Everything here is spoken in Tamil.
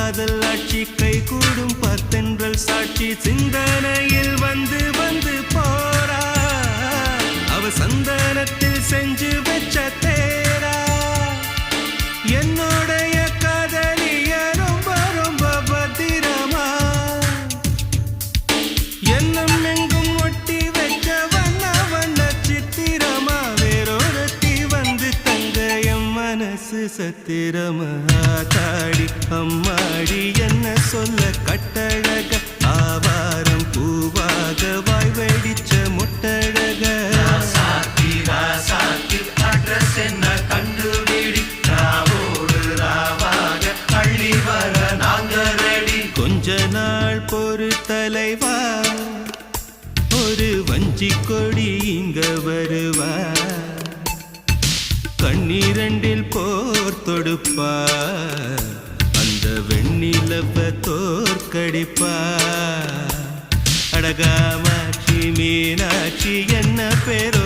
காதல் ஆட்சி கை கூடும் பத்தென்றல் சாட்சி சிந்தனையில் வந்து வந்து போரா அவ சந்தனத்தில் செஞ்சு வச்ச தேரா என்னோடைய காதலிய ரொம்ப ரொம்ப பத்திரமா என்னும் எங்கும் ஒட்டி வச்ச வண்ண வண்ண சித்திரமா வேறொருத்தி வந்து தங்க என் மனசு சத்திரமா தாடி அம்மாடி என்ன சொல்ல கட்டழக ஆவாரம் பூவாக வாய் வெடிச்ச முட்டழக அட்ரஸ் என்ன கண்டுபிடி ராவோடு ராவாக அள்ளி வர நாங்க ரெடி கொஞ்ச நாள் பொறு தலைவா ஒரு வஞ்சி கொடி இங்க வருவா கண்ணீரண்டில் போர் தொடுப்பா அந்த வெண்ணிலவ தோற்கடிப்பா அடகாமாட்சி மீனாட்சி என்ன பேரோ